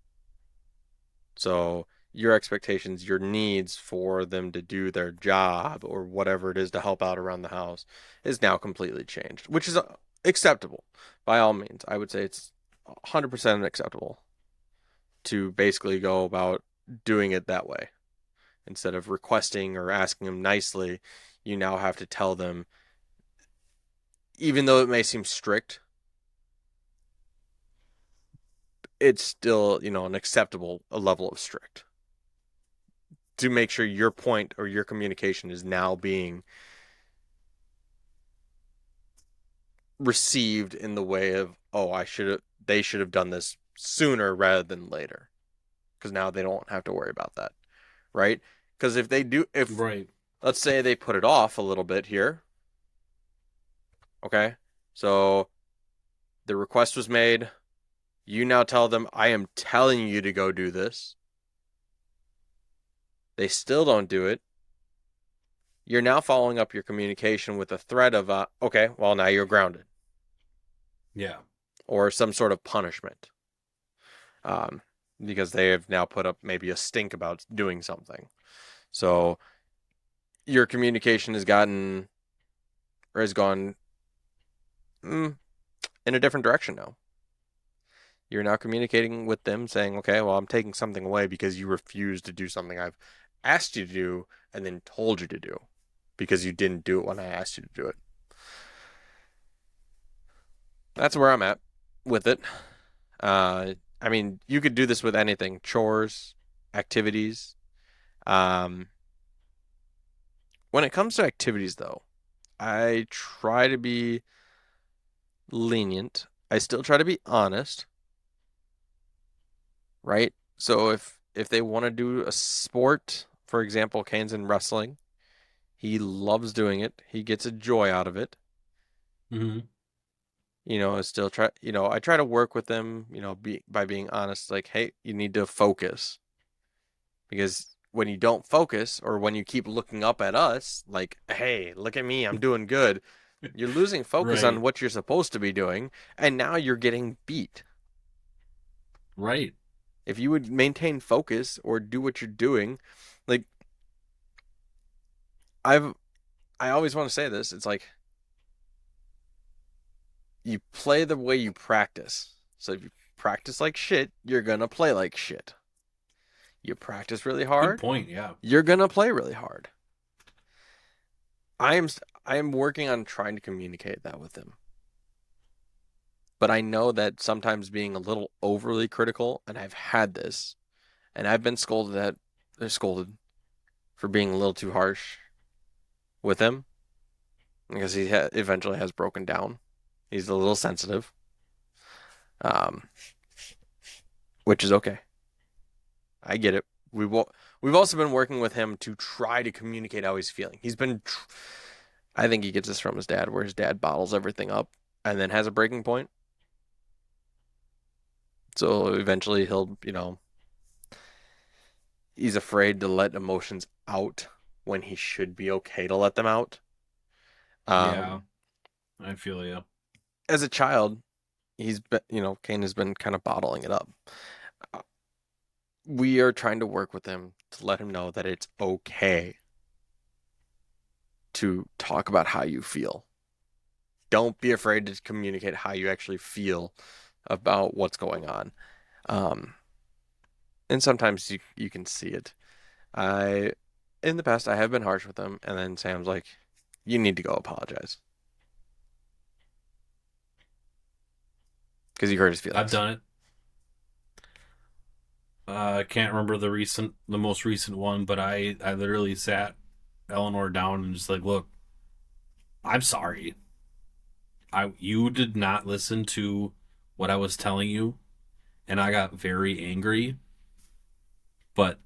So your expectations, your needs for them to do their job or whatever it is to help out around the house is now completely changed, which is acceptable by all means. I would say it's 100% acceptable to basically go about doing it that way. Instead of requesting or asking them nicely, you now have to tell them, even though it may seem strict, it's still, an acceptable level of strict to make sure your point or your communication is now being received in the way of, oh, they should have done this sooner rather than later. Because now they don't have to worry about that, right? Because if Right. let's say they put it off a little bit here, okay? So the request was made. You now tell them, I am telling you to go do this. They still don't do it. You're now following up your communication with a threat of, okay, well, now you're grounded Yeah. or some sort of punishment. Um, because they have now put up maybe a stink about doing something. So your communication has gone in a different direction now. You're now communicating with them saying, okay, well, I'm taking something away because you refused to do something I've asked you to do and then told you to do because you didn't do it when I asked you to do it. That's where I'm at with it. I mean, you could do this with anything, chores, activities. Um, when it comes to activities, though, I try to be lenient. I still try to be honest, right? So if they want to do a sport, for example, Kane's in wrestling, he loves doing it. He gets a joy out of it. Hmm. I still try, I try to work with them, by being honest, like, hey, you need to focus because when you don't focus or when you keep looking up at us, like, hey, look at me, I'm doing good, you're losing focus on Right. what you're supposed to be doing, and now you're getting beat. Right. If you would maintain focus or do what you're doing, like I've I always want to say this, it's like you play the way you practice. So if you practice like shit, you're gonna play like shit. You practice really Good hard, point. Yeah. you're gonna play really hard. I am working on trying to communicate that with him. But I know that sometimes being a little overly critical, and I've had this, and I've been scolded for being a little too harsh with him because eventually has broken down. He's a little sensitive, um, which is okay. I get it. We've also been working with him to try to communicate how he's feeling. I think he gets this from his dad, where his dad bottles everything up and then has a breaking point. So eventually he's afraid to let emotions out when he should be okay to let them out. Yeah. Um, I feel you. as a child, Kane has been kind of bottling it up. Uh, We are trying to work with him to let him know that it's okay to talk about how you feel. Don't be afraid to communicate how you actually feel about what's going on. Um, and sometimes you can see it. I in the past I have been harsh with him, and then Sam's like, "You need to go apologize because you hurt his I've feelings." done it. I can't remember the most recent one, but I literally sat Eleanor down and just like, look, I'm sorry. You did not listen to what I was telling you, and I got very angry. But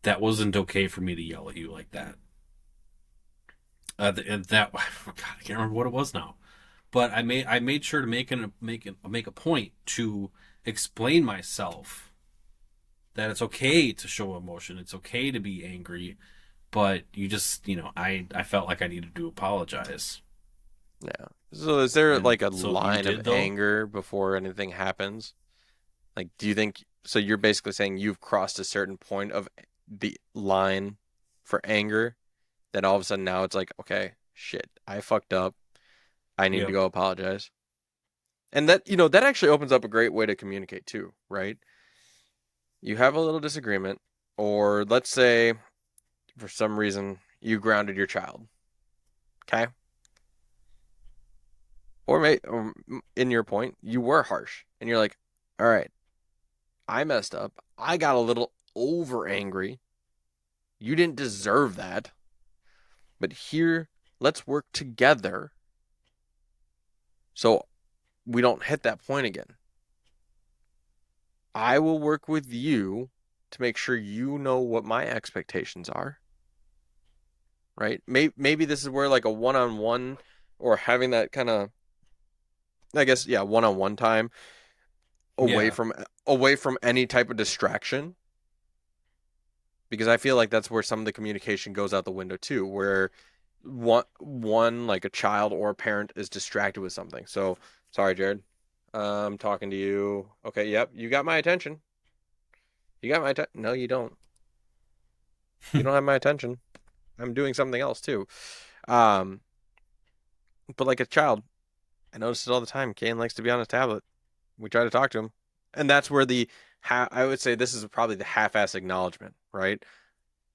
that wasn't okay for me to yell at you like that. And that God, I can't remember what it was now. But I made sure to make a point to explain myself that it's okay to show emotion. It's okay to be angry, but I felt like I needed to apologize. Yeah. So is there And like a so you line of did though? anger before anything happens? Like, do you think so? You're basically saying you've crossed a certain point of the line for anger that all of a sudden now it's like, okay, shit, I fucked up. I need to Yep. go apologize. And that actually opens up a great way to communicate too, right? You have a little disagreement, or let's say for some reason you grounded your child, okay? Or in your point, you were harsh, and you're like, all right, I messed up. I got a little over angry. You didn't deserve that. But here, let's work together so we don't hit that point again. I will work with you to make sure you know what my expectations are, right? Maybe this is where like a one-on-one or having that kind of, I guess, yeah, one-on-one time away Yeah. from away from any type of distraction, because I feel like that's where some of the communication goes out the window too, where one like a child or a parent is distracted with something. So, sorry, Jared. I'm talking to you. Okay, yep, you got my attention. You got my attention. No, you don't. You don't have my attention. I'm doing something else too. Um, but like a child, I notice it all the time. Kane likes to be on his tablet. We try to talk to him, and that's where I would say this is probably the half-ass acknowledgement, right?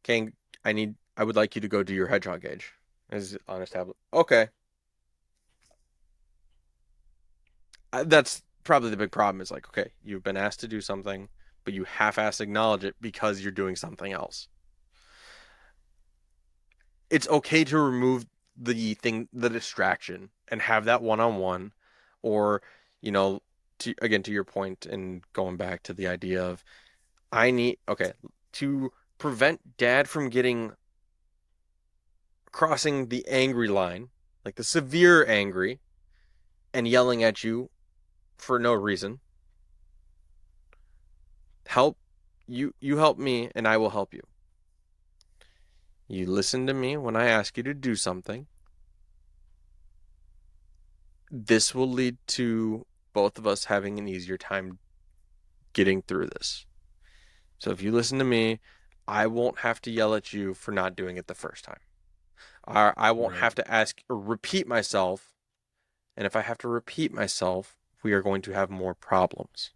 Kane, I would like you to go do your hedgehog gauge. Is on his tablet. Okay, that's probably the big problem. Is like, okay, you've been asked to do something, but you half-ass acknowledge it because you're doing something else. It's okay to remove the distraction, and have that one-on-one, or, you know, to your point and going back to the idea of okay, to prevent dad from getting crossing the angry line, like the severe angry and yelling at you for no reason. Help you help me and I will help you. You listen to me when I ask you to do something. This will lead to both of us having an easier time getting through this. So if you listen to me, I won't have to yell at you for not doing it the first time. I won't Right. have to ask or repeat myself. And if I have to repeat myself, we are going to have more problems.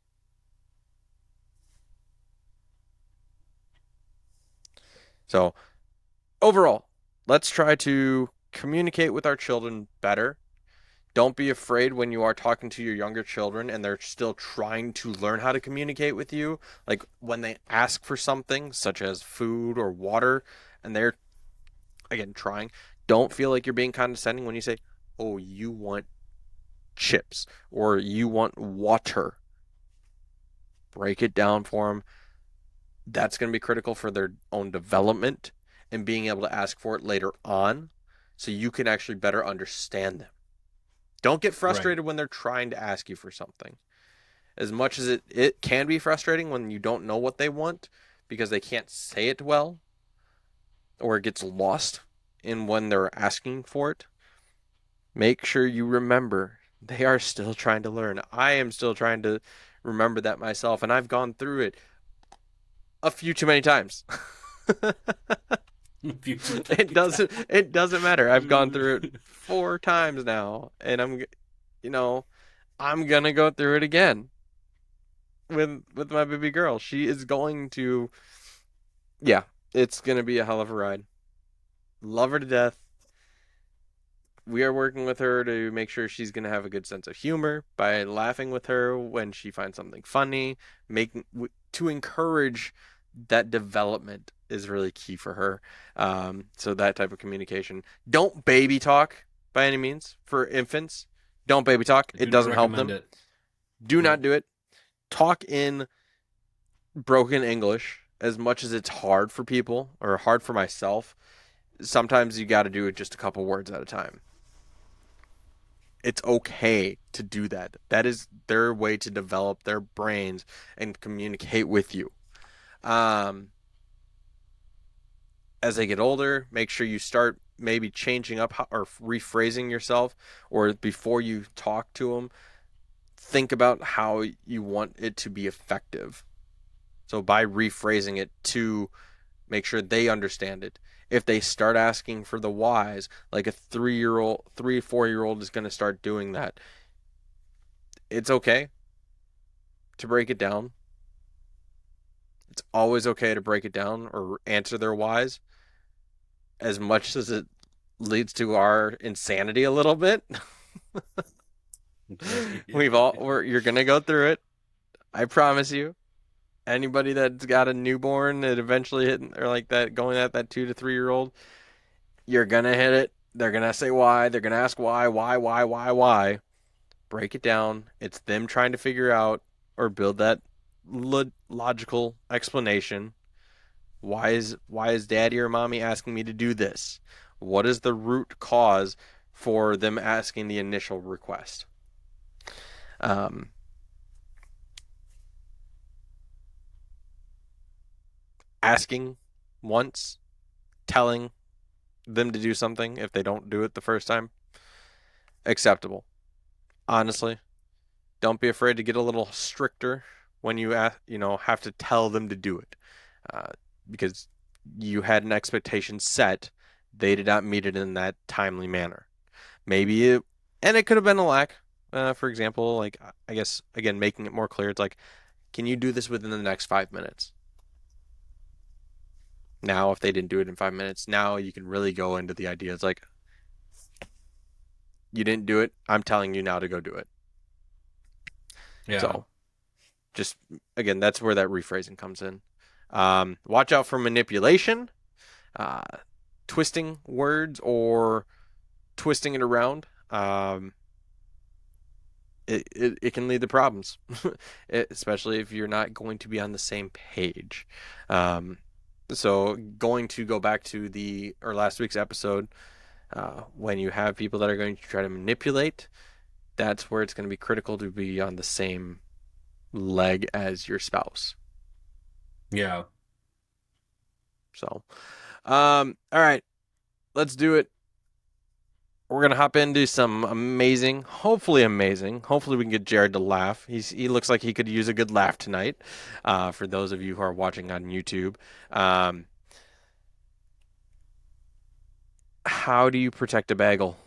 So overall, let's try to communicate with our children better. Don't be afraid when you are talking to your younger children and they're still trying to learn how to communicate with you. Like when they ask for something, such as food or water, and they're, again, trying, don't feel like you're being condescending when you say, oh, you want chips or you want water. Break it down for them. That's going to be critical for their own development and being able to ask for it later on so you can actually better understand them. Don't get Right. frustrated when they're trying to ask you for something. As much as it can be frustrating when you don't know what they want because they can't say it well or it gets lost in when they're asking for it, make sure you remember they are still trying to learn. I am still trying to remember that myself, and I've gone through it a few too many times. Future It many doesn't matter. I've gone times. through it 4 times now, and you know, I'm gonna go through it again with my baby girl. She is going to, yeah, it's gonna be a hell of a ride. Love her to death. We are working with her to make sure she's going to have a good sense of humor by laughing with her when she finds something funny, making to encourage that development is really key for her. So that type of communication. Don't baby talk by any means for infants. Don't baby talk. I It do not doesn't help recommend them. it. Do not Nope. do it. Talk in broken English as much as it's hard for people or hard for myself. Sometimes you got to do it just a couple words at a time. It's okay to do that. That is their way to develop their brains and communicate with you. Um, as they get older, make sure you start maybe changing up or rephrasing yourself, or before you talk to them, think about how you want it to be effective. So by rephrasing it to make sure they understand it. If they start asking for the whys, like a 3-year old, 3, 4-year old is going to start doing that. It's okay to break it down. It's always okay to break it down or answer their whys, as much as it leads to our insanity a little bit. You're gonna go through it. I promise you. Anybody that's got a newborn that eventually hit or like that going at that 2 to 3 year old, you're gonna hit it. They're gonna say why. They're gonna ask why. Break it down. It's them trying to figure out or build that logical explanation. Why is daddy or mommy asking me to do this? What is the root cause for them asking the initial request? Um, asking once, telling them to do something if they don't do it the first time, acceptable. Honestly, don't be afraid to get a little stricter when have to tell them to do it, because you had an expectation set. They did not meet it in that timely manner. Maybe it, and it could have been a lack. For example, like I guess again, making it more clear. It's like, can you do this within the next 5 minutes? Now, if they didn't do it in 5 minutes, now you can really go into the idea. It's like, you didn't do it. I'm telling you now to go do it. Yeah. So just again, that's where that rephrasing comes in. Watch out for manipulation, uh, twisting words or twisting it around. It can lead to problems, especially if you're not going to be on the same page. Um, so going to go back to the or last week's episode, when you have people that are going to try to manipulate, that's where it's going to be critical to be on the same leg as your spouse. Yeah. So, all right, let's do it. we're gonna hop into some amazing, hopefully amazing. Hopefully we can get Jared to laugh. He looks like he could use a good laugh tonight. For those of you who are watching on YouTube, um, how do you protect a bagel?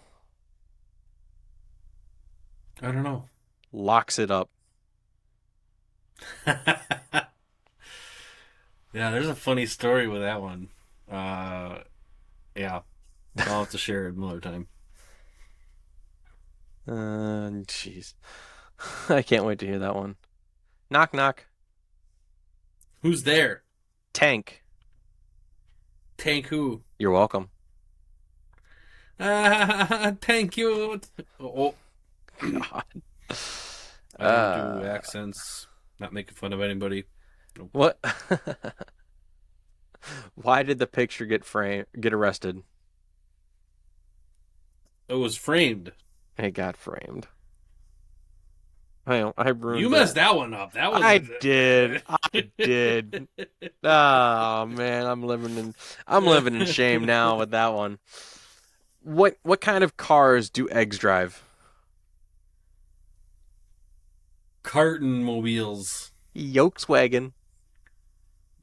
I don't know. Locks it up. Yeah, there's a funny story with that one. Uh, yeah, I'll have to share it another time. Jeez, I can't wait to hear that one. Knock knock. Who's there? Tank. Tank who? You're welcome. Thank you. Oh, God. I don't do Uh, accents. Not making fun of anybody. Nope. what? Why did the picture get arrested? It was framed. It got framed. I You ruined messed that. that one up. That was I did. I did. Oh man, I'm living in shame now with that one. What kind of cars do eggs drive? Carton mobiles. Volkswagen.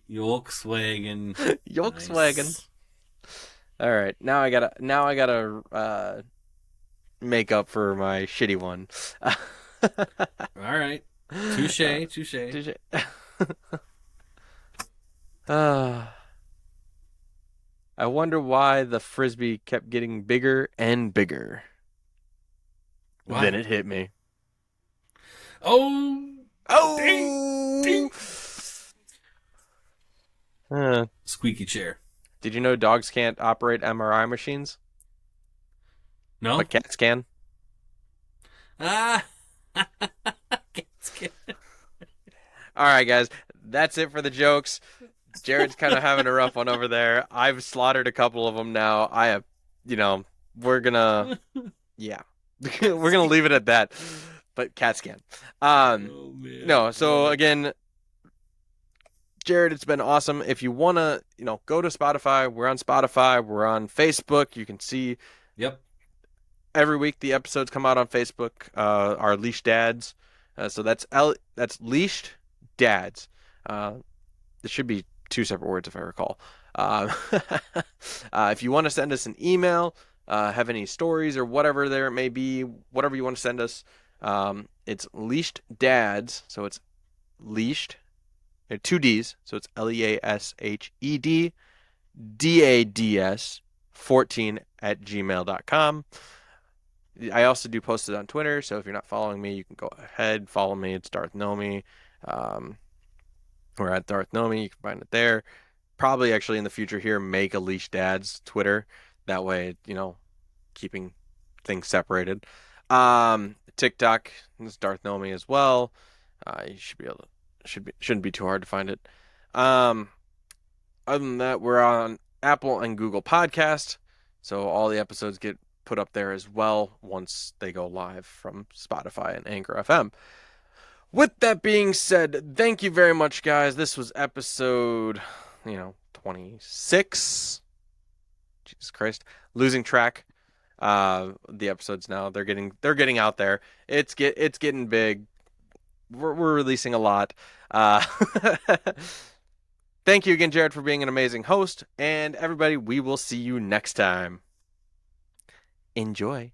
Volkswagen. Volkswagen. Nice. All right, now I gotta make up for my shitty one. All right. Touche. Touche. Did you? Uh, I wonder why the frisbee kept getting bigger and bigger. Then Why? it hit me. Oh, ding, Oh! ding. Uh, Squeaky chair. did you know dogs can't operate MRI machines, No? but cats can? Ah. It's good. All right, guys, that's it for the jokes. Jared's kind of having a rough one over there. I've slaughtered a couple of them now. I have, you know, we're gonna, yeah, we're gonna leave it at that. But cats can. Oh, man. No. I love So it. again, Jared, it's been awesome. If you wanna, go to Spotify. We're on Spotify. We're on Facebook. You can see Yep. every week the episodes come out on Facebook. Our Leashed Dads. So that's Leashed Dads. Uh, it should be two separate words if I recall. Um, if you want to send us an email, have any stories or whatever there it may be, whatever you want to send us, it's Leashed Dads. So it's Leashed, two D's. So it's LEASHED DADS 14 @gmail.com. I also do post it on Twitter, so if you're not following me, you can go ahead, follow me. It's Darth Nomi. Um, we're at Darth Nomi. You can find it there. Probably actually in the future here, make a Leash Dad's Twitter. That way, keeping things separated. TikTok is Darth Nomi as well. You should be able to, shouldn't be too hard to find it. Um, Other than that, we're on Apple and Google Podcast, so all the episodes get put up there as well once they go live from Spotify and Anchor FM. With that being said, thank you very much, guys. This was episode, 26. Jesus Christ, losing track. The episodes now they're getting out there. It's getting big. We're releasing a lot. Uh, Thank you again, Jared, for being an amazing host. And everybody, we will see you next time. Enjoy.